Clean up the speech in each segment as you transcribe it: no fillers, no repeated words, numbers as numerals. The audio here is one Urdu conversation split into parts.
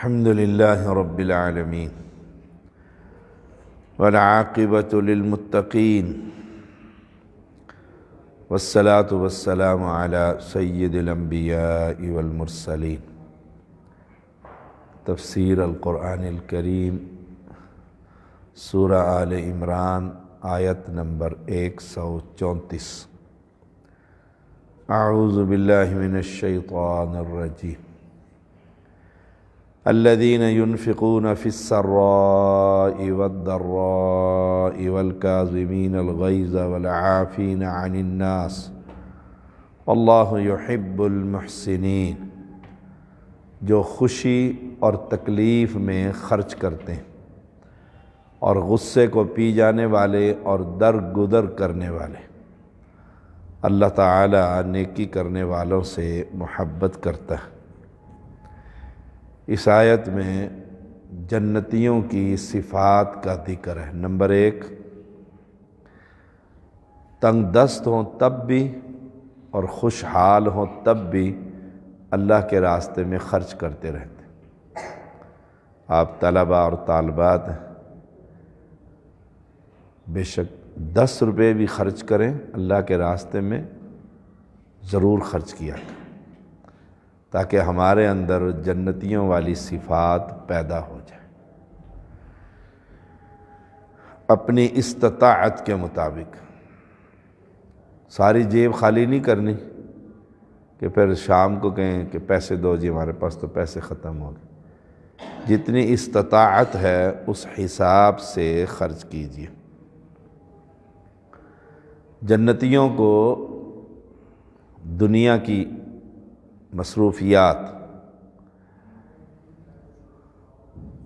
الحمد لله رب العالمين والعاقبة للمتقين والصلاة والسلام على سيد الأنبياء والمرسلين. تفسیر القرآن الکریم سورہ آل عمران آیت نمبر 134. اعوذ باللہ من الشیطان الرجیم. الذين ينفقون في السراء والضراء والكاظمين الغيظ والعافين عن الناس والله يحب المحسنين. جو خوشی اور تکلیف میں خرچ کرتے ہیں اور غصے کو پی جانے والے اور درگزر کرنے والے. اللہ تعالی نیکی کرنے والوں سے محبت کرتا ہے. اس آیت میں جنتیوں کی صفات کا ذکر ہے. نمبر 1، تنگ دست ہوں تب بھی اور خوشحال ہوں تب بھی اللہ کے راستے میں خرچ کرتے رہتے. آپ طلبہ اور طالبات ہیں، بے شک 10 روپے بھی خرچ کریں اللہ کے راستے میں ضرور خرچ کیا کریں تاکہ ہمارے اندر جنتیوں والی صفات پیدا ہو جائے. اپنی استطاعت کے مطابق، ساری جیب خالی نہیں کرنی کہ پھر شام کو کہیں کہ پیسے دو جی، ہمارے پاس تو پیسے ختم ہو گئے. جتنی استطاعت ہے اس حساب سے خرچ کیجیے. جنتیوں کو دنیا کی مصروفیات،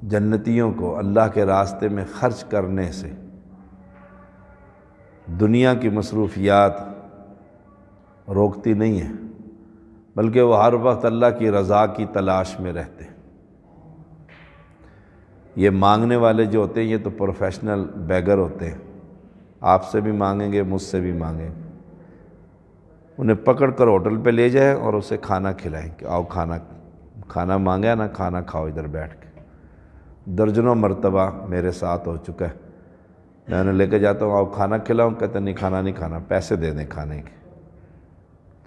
جنتیوں کو اللہ کے راستے میں خرچ کرنے سے دنیا کی مصروفیات روکتی نہیں ہیں، بلکہ وہ ہر وقت اللہ کی رضا کی تلاش میں رہتے ہیں. یہ مانگنے والے جو ہوتے ہیں یہ تو پروفیشنل بیگر ہوتے ہیں. آپ سے بھی مانگیں گے، مجھ سے بھی مانگیں گے. انہیں پکڑ کر ہوٹل پہ لے جائیں اور اسے کھانا کھلائیں کہ آؤ کھانا مانگا نا، کھانا کھاؤ ادھر بیٹھ کے. درجنوں مرتبہ میرے ساتھ ہو چکا ہے. میں انہیں لے کے جاتا ہوں، آؤ کھانا کھلاؤں، کہتے نہیں کھانا نہیں کھانا، پیسے دے دیں کھانے کے.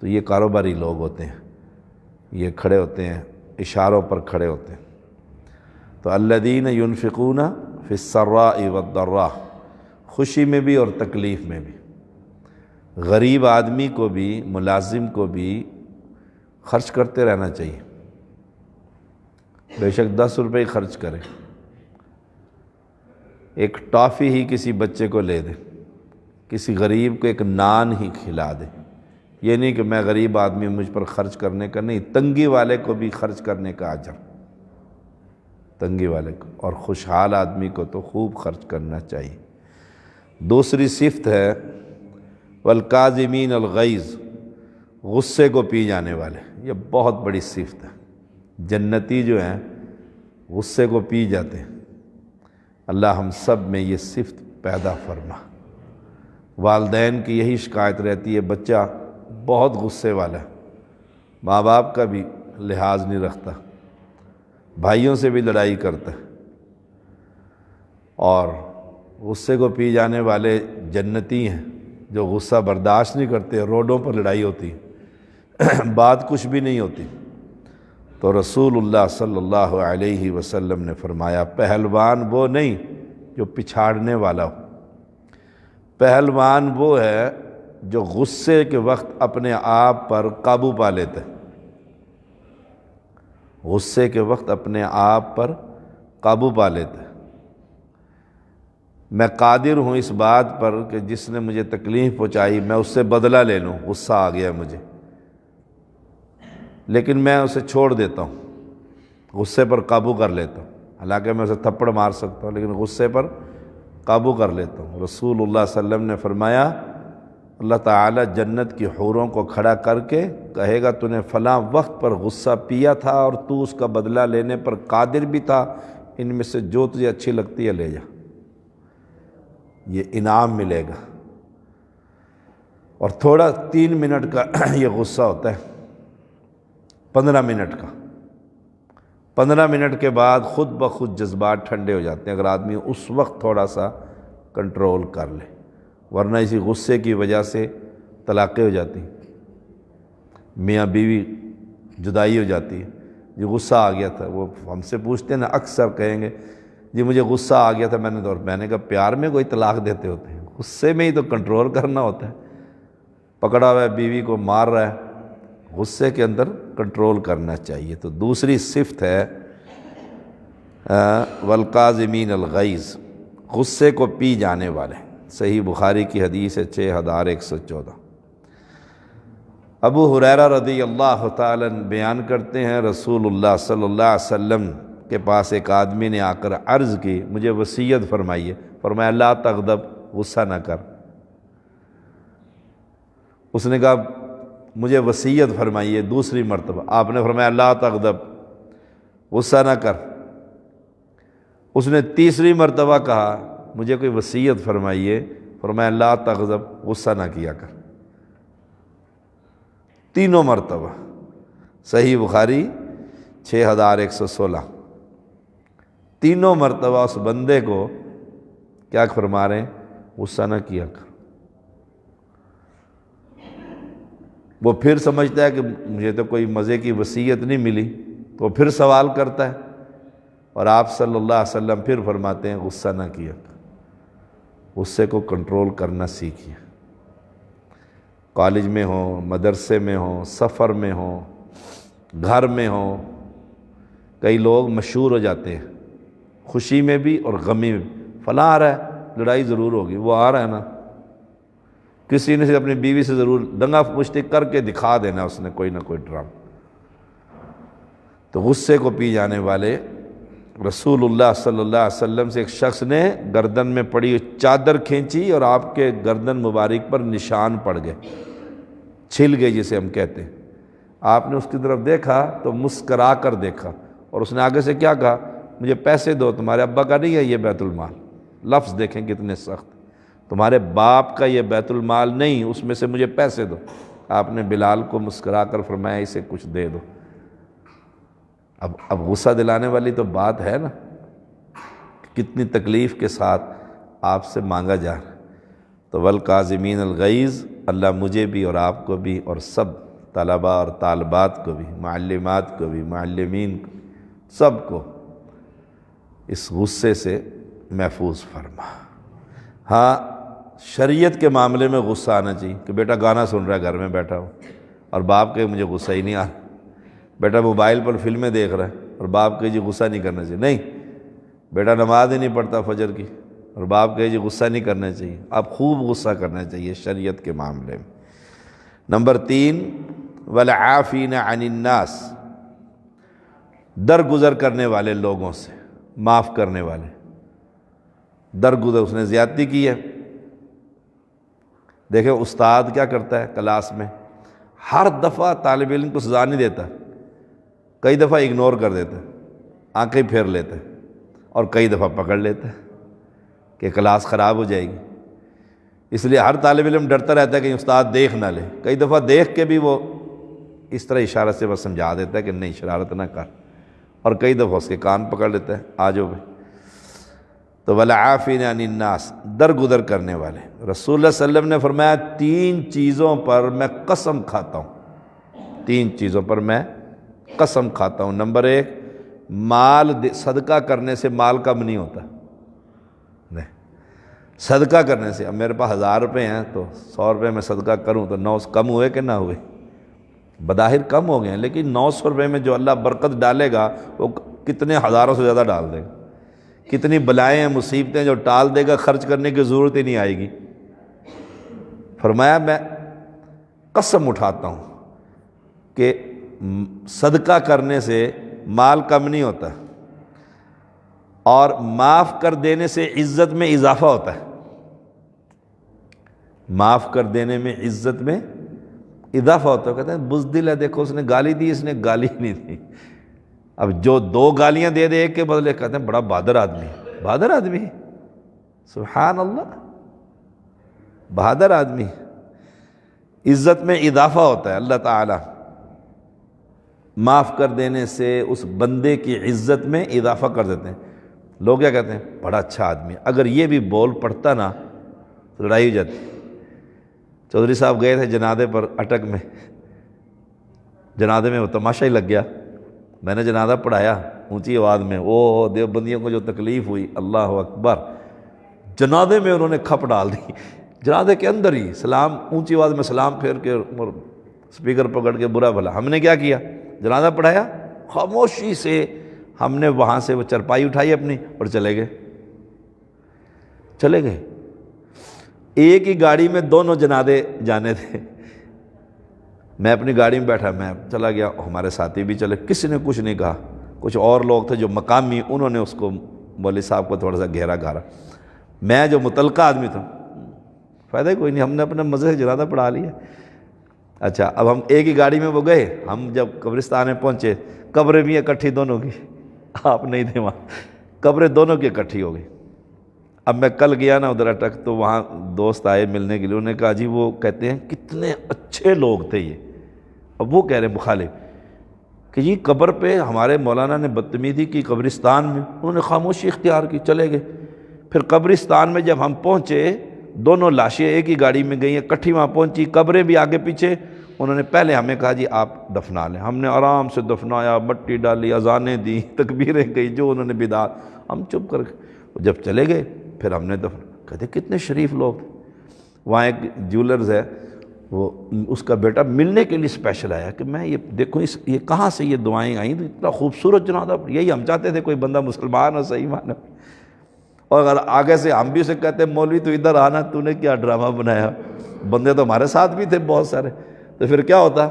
تو یہ کاروباری لوگ ہوتے ہیں، یہ کھڑے ہوتے ہیں، اشاروں پر کھڑے ہوتے ہیں. تو الذین ينفقون فی السراء والضراء، خوشی میں بھی اور تکلیف میں بھی. غریب آدمی کو بھی، ملازم کو بھی خرچ کرتے رہنا چاہیے. بے شک 10 روپے خرچ کریں، ایک ٹافی ہی کسی بچے کو لے دے، کسی غریب کو ایک نان ہی کھلا دے. یہ نہیں کہ میں غریب آدمی ہوں مجھ پر خرچ کرنے کا نہیں، تنگی والے کو بھی خرچ کرنے کا اجر، تنگی والے کو. اور خوشحال آدمی کو تو خوب خرچ کرنا چاہیے. دوسری صفت ہے والکاظمین الغیظ، غصے کو پی جانے والے. یہ بہت بڑی صفت ہے. جنتی جو ہیں غصے کو پی جاتے ہیں. اللہ ہم سب میں یہ صفت پیدا فرما. والدین کی یہی شکایت رہتی ہے، بچہ بہت غصے والا ہے، ماں باپ کا بھی لحاظ نہیں رکھتا، بھائیوں سے بھی لڑائی کرتا ہے. اور غصے کو پی جانے والے جنتی ہیں جو غصہ برداشت نہیں کرتے. روڈوں پر لڑائی ہوتی، بات کچھ بھی نہیں ہوتی. تو رسول اللہ صلی اللہ علیہ وسلم نے فرمایا پہلوان وہ نہیں جو پچھاڑنے والا ہو، پہلوان وہ ہے جو غصے کے وقت اپنے آپ پر قابو پا لیتا ہے. غصے کے وقت اپنے آپ پر قابو پا لیتا ہے. میں قادر ہوں اس بات پر کہ جس نے مجھے تکلیف پہنچائی میں اس سے بدلہ لے لوں، غصہ آ گیا مجھے، لیکن میں اسے چھوڑ دیتا ہوں، غصے پر قابو کر لیتا ہوں. حالانکہ میں اسے تھپڑ مار سکتا ہوں لیکن غصے پر قابو کر لیتا ہوں. رسول اللہ صلی اللہ علیہ وسلم نے فرمایا اللہ تعالیٰ جنت کی حوروں کو کھڑا کر کے کہے گا تو نے فلاں وقت پر غصہ پیا تھا اور تو اس کا بدلہ لینے پر قادر بھی تھا، ان میں سے جو تجھے اچھی لگتی ہے لے جا، یہ انعام ملے گا. اور تھوڑا 3 منٹ کا یہ غصہ ہوتا ہے، 15 منٹ کا. 15 منٹ کے بعد خود بخود جذبات ٹھنڈے ہو جاتے ہیں اگر آدمی اس وقت تھوڑا سا کنٹرول کر لے، ورنہ اسی غصے کی وجہ سے طلاقیں ہو جاتی ہیں، میاں بیوی جدائی ہو جاتی ہے۔ یہ غصہ آ گیا تھا، وہ ہم سے پوچھتے ہیں نا، اکثر کہیں گے جی مجھے غصہ آ گیا تھا، میں نے کہا پیار میں کوئی طلاق دیتے ہوتے ہیں؟ غصے میں ہی تو کنٹرول کرنا ہوتا ہے۔ پکڑا ہوا ہے بیوی کو مار رہا ہے، غصے کے اندر کنٹرول کرنا چاہیے۔ تو دوسری صفت ہے والقاظمین الغیظ، غصے کو پی جانے والے۔ صحیح بخاری کی حدیث ہے 6114۔ ابو ہریرہ رضی اللہ تعالیٰ عنہ بیان کرتے ہیں رسول اللہ صلی اللہ علیہ وسلم کے پاس ایک آدمی نے آ کر عرض کی مجھے وصیت فرمائیے، فرمایا لا تغضب، غصہ نہ کر۔ اس نے کہا مجھے وصیت فرمائیے دوسری مرتبہ، آپ نے فرمایا لا تغضب، غصہ نہ کر۔ اس نے تیسری مرتبہ کہا مجھے کوئی وصیت فرمائیے، فرمایا لا تغضب، غصہ نہ کیا کر۔ تینوں مرتبہ، صحیح بخاری 6116۔ تینوں مرتبہ اس بندے کو کیا فرما رہے ہیں؟ غصہ نہ کیا کر۔ وہ پھر سمجھتا ہے کہ مجھے تو کوئی مزے کی وصیت نہیں ملی، تو وہ پھر سوال کرتا ہے، اور آپ صلی اللہ علیہ وسلم پھر فرماتے ہیں غصہ نہ کیا کر، غصے کو کنٹرول کرنا سیکھیے۔ کالج میں ہوں، مدرسے میں ہوں، سفر میں ہوں، گھر میں ہوں، کئی لوگ مشہور ہو جاتے ہیں خوشی میں بھی اور غمی میں بھی، فلاں آ رہا ہے لڑائی ضرور ہوگی، وہ آ رہا ہے نا، کسی نے سے اپنی بیوی سے ضرور دنگا مشتی کر کے دکھا دینا اس نے کوئی نہ کوئی ڈرامہ۔ تو غصے کو پی جانے والے، رسول اللہ صلی اللہ علیہ وسلم سے ایک شخص نے گردن میں پڑی چادر کھینچی اور آپ کے گردن مبارک پر نشان پڑ گئے، چھل گئے جسے ہم کہتے ہیں۔ آپ نے اس کی طرف دیکھا تو مسکرا کر دیکھا، اور اس نے آگے سے کیا کہا؟ مجھے پیسے دو، تمہارے ابا کا نہیں ہے یہ بیت المال۔ لفظ دیکھیں کتنے سخت، تمہارے باپ کا یہ بیت المال نہیں، اس میں سے مجھے پیسے دو۔ آپ نے بلال کو مسکرا کر فرمایا اسے کچھ دے دو۔ اب غصہ دلانے والی تو بات ہے نا، کتنی تکلیف کے ساتھ آپ سے مانگا جا رہا ہے۔ تو والقاظمین الغیظ، اللہ مجھے بھی اور آپ کو بھی اور سب طلباء اور طالبات کو بھی، معلمات کو بھی، معلمین کو، سب کو اس غصے سے محفوظ فرما۔ ہاں شریعت کے معاملے میں غصہ آنا چاہیے کہ بیٹا گانا سن رہا ہے گھر میں بیٹھا ہو، اور باپ کہ مجھے غصہ ہی نہیں آ رہا، بیٹا موبائل پر فلمیں دیکھ رہا ہے اور باپ کہ جی غصہ نہیں کرنا چاہیے، نہیں بیٹا نماز ہی نہیں پڑھتا فجر کی اور باپ کہ جی غصہ نہیں کرنا چاہیے، آپ خوب غصہ کرنا چاہیے شریعت کے معاملے میں۔ نمبر 3 والعافین عن الناس، درگزر کرنے والے لوگوں سے، معاف کرنے والے۔ درگزر، اس نے زیادتی کی ہے، دیکھیں استاد کیا کرتا ہے کلاس میں، ہر دفعہ طالب علم کو سزا نہیں دیتا، کئی دفعہ اگنور کر دیتا ہے، آنکھیں پھیر لیتا ہے، اور کئی دفعہ پکڑ لیتا ہے کہ کلاس خراب ہو جائے گی، اس لیے ہر طالب علم ڈرتا رہتا ہے کہ استاد دیکھ نہ لے، کئی دفعہ دیکھ کے بھی وہ اس طرح اشارہ سے بس سمجھا دیتا ہے کہ نہیں شرارت نہ کر، اور کئی دفعہ اس کے کان پکڑ لیتا ہے آ جاؤ بھائی۔ تو والعافین عن الناس، درگزر کرنے والے۔ رسول اللہ صلی اللہ علیہ وسلم نے فرمایا 3 چیزوں پر میں قسم کھاتا ہوں، 3 چیزوں پر میں قسم کھاتا ہوں۔ نمبر 1، مال صدقہ کرنے سے مال کم نہیں ہوتا، نہیں، صدقہ کرنے سے، اب میرے پاس 1000 روپے ہیں تو 100 روپے میں صدقہ کروں تو 900 کم ہوئے کہ نہ ہوئے؟ بظاہر کم ہو گئے ہیں، لیکن 900 روپے میں جو اللہ برکت ڈالے گا وہ کتنے ہزاروں سے زیادہ ڈال دے گا، کتنی بلائیں ہیں مصیبتیں جو ٹال دے گا، خرچ کرنے کی ضرورت ہی نہیں آئے گی۔ فرمایا میں قسم اٹھاتا ہوں کہ صدقہ کرنے سے مال کم نہیں ہوتا، اور معاف کر دینے سے عزت میں اضافہ ہوتا ہے، معاف کر دینے میں عزت میں اضافہ ہوتا ہے۔ کہتے ہیں بزدل ہے، دیکھو اس نے گالی دی، اس نے گالی نہیں دی، اب جو 2 گالیاں دے دے ایک کے بدلے، کہتے ہیں بڑا بہادر آدمی، بہادر آدمی، سبحان اللہ، بہادر آدمی، عزت میں اضافہ ہوتا ہے۔ اللہ تعالی معاف کر دینے سے اس بندے کی عزت میں اضافہ کر دیتے ہیں۔ لوگ کیا کہتے ہیں؟ بڑا اچھا آدمی ہے، اگر یہ بھی بول پڑتا نا تو لڑائی ہو جاتی۔ چودھری صاحب گئے تھے جنازے پر اٹک میں، جنازے میں وہ تماشا ہی لگ گیا، میں نے جنازہ پڑھایا اونچی آواز میں، او دیوبندیوں کو جو تکلیف ہوئی، اللہ اکبر، جنازے میں انہوں نے کھپ ڈال دی، جنازے کے اندر ہی سلام، اونچی آواز میں سلام پھیر کے سپیکر پکڑ کے برا بھلا۔ ہم نے کیا کیا؟ جنازہ پڑھایا، خاموشی سے ہم نے وہاں سے وہ چرپائی اٹھائی اپنی اور چلے گئے۔ ایک ہی گاڑی میں دونوں جنازے جانے تھے، میں اپنی گاڑی میں بیٹھا، میں چلا گیا، ہمارے ساتھی بھی چلے، کسی نے کچھ نہیں کہا۔ کچھ اور لوگ تھے جو مقامی، انہوں نے اس کو مولوی صاحب کو تھوڑا سا گھیرا گھارا، میں جو متعلقہ آدمی تھا فائدہ ہی کوئی نہیں، ہم نے اپنے مزے سے جنازہ پڑھا لیا۔ اچھا، اب ہم ایک ہی گاڑی میں وہ گئے، ہم جب قبرستان میں پہنچے، قبریں بھی اکٹھی دونوں کی، آپ نہیں تھے وہاں، قبریں دونوں کی اکٹھی ہو گئی۔ اب میں کل گیا نا ادھر اٹک، تو وہاں دوست آئے ملنے کے لیے، انہوں نے کہا جی وہ کہتے ہیں کتنے اچھے لوگ تھے یہ، اب وہ کہہ رہے ہیں مخالف کہ جی قبر پہ ہمارے مولانا نے بدتمیزی کی قبرستان میں، انہوں نے خاموشی اختیار کی، چلے گئے۔ پھر قبرستان میں جب ہم پہنچے، دونوں لاشیں ایک ہی گاڑی میں گئی ہیں، اکٹھی وہاں پہنچی، قبریں بھی آگے پیچھے، انہوں نے پہلے ہمیں کہا جی آپ دفنا لیں، ہم نے آرام سے دفنایا، مٹی ڈالی، اذانیں دی، تکبیریں گئی، جو انہوں نے بدعات، ہم چپ کر کے جب چلے گئے پھر ہم نے کہتے کتنے شریف لوگ تھے۔ وہاں ایک جیولرز ہے، وہ اس کا بیٹا ملنے کے لیے اسپیشل آیا کہ میں یہ دیکھوں یہ کہاں سے یہ دعائیں آئیں، اتنا خوبصورت جنازہ، یہی ہم چاہتے تھے کوئی بندہ مسلمان ہو صحیح معنی۔ اور اگر آگے سے ہم بھی اسے کہتے مولوی تو ادھر آنا، تو نے کیا ڈرامہ بنایا، بندے تو ہمارے ساتھ بھی تھے بہت سارے، تو پھر کیا ہوتا؟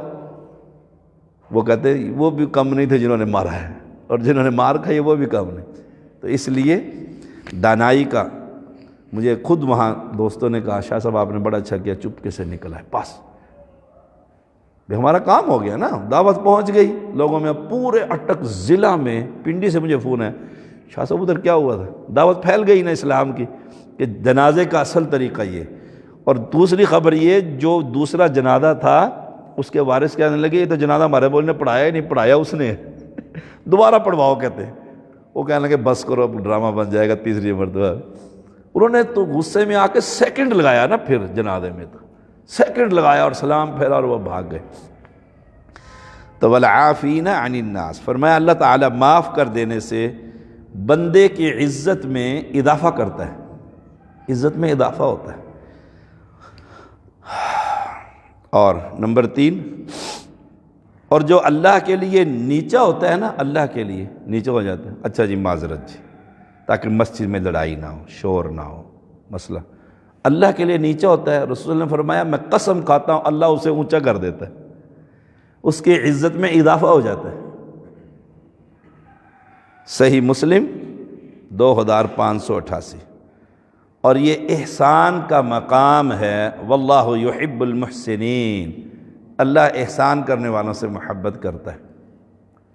وہ کہتے وہ بھی کم نہیں تھے جنہوں نے مارا ہے، اور جنہوں نے مار کھائی وہ بھی کم نہیں۔ تو اس لیے دانائی کا، مجھے خود وہاں دوستوں نے کہا شاہ صاحب آپ نے بڑا اچھا کیا، چپکے سے نکل آئے، بس ہمارا کام ہو گیا نا، دعوت پہنچ گئی لوگوں میں۔ پورے اٹک ضلع میں، پنڈی سے مجھے فون ہے، شاہ صاحب ادھر کیا ہوا تھا؟ دعوت پھیل گئی نا اسلام کی کہ جنازے کا اصل طریقہ یہ۔ اور دوسری خبر یہ، جو دوسرا جنازہ تھا اس کے وارث کہنے لگے یہ تو جنازہ ہمارے بول نے پڑھایا ہی نہیں، پڑھایا اس نے، دوبارہ پڑھواؤ کہتے ہیں۔ وہ کہنے لگے بس کرو، اب ڈرامہ بن جائے گا تیسری مرتبہ۔ انہوں نے تو غصے میں آ کے سیکنڈ لگایا نا، پھر جنازے میں تو سیکنڈ لگایا اور سلام پھیرا اور وہ بھاگ گئے۔ تو والعافین عن الناس، فرمایا اللہ تعالیٰ معاف کر دینے سے بندے کی عزت میں اضافہ کرتا ہے، عزت میں اضافہ ہوتا ہے۔ اور نمبر 3، اور جو اللہ کے لیے نیچا ہوتا ہے نا، اللہ کے لیے نیچا ہو جاتا ہے، اچھا جی معذرت جی، تاکہ مسجد میں لڑائی نہ ہو، شور نہ ہو، مسئلہ اللہ کے لیے نیچا ہوتا ہے۔ رسول اللہ نے فرمایا میں قسم کھاتا ہوں اللہ اسے اونچا کر دیتا ہے، اس کی عزت میں اضافہ ہو جاتا ہے۔ صحیح مسلم 2588۔ اور یہ احسان کا مقام ہے، واللہ یحب المحسنین، اللہ احسان کرنے والوں سے محبت کرتا ہے،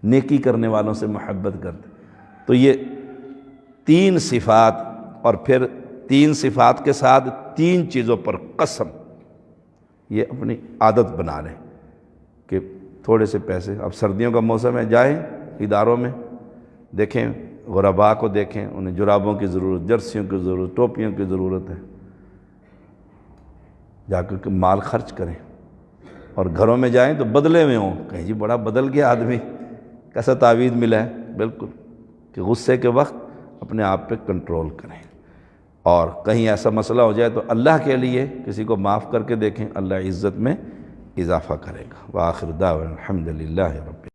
نیکی کرنے والوں سے محبت کرتا ہے۔ تو یہ 3 صفات، اور پھر 3 صفات کے ساتھ 3 چیزوں پر قسم، یہ اپنی عادت بنا لیں کہ تھوڑے سے پیسے، اب سردیوں کا موسم ہے، جائیں اداروں میں دیکھیں، غرباء کو دیکھیں، انہیں جرابوں کی ضرورت، جرسیوں کی ضرورت، ٹوپیوں کی ضرورت ہے، جا کر مال خرچ کریں۔ اور گھروں میں جائیں تو بدلے میں ہوں، کہیں جی بڑا بدل گیا آدمی، کیسا تعویذ ملا ہے، بالکل کہ غصے کے وقت اپنے آپ پہ کنٹرول کریں۔ اور کہیں ایسا مسئلہ ہو جائے تو اللہ کے لیے کسی کو معاف کر کے دیکھیں، اللہ عزت میں اضافہ کرے گا۔ وآخر دعوانا الحمدللہ رب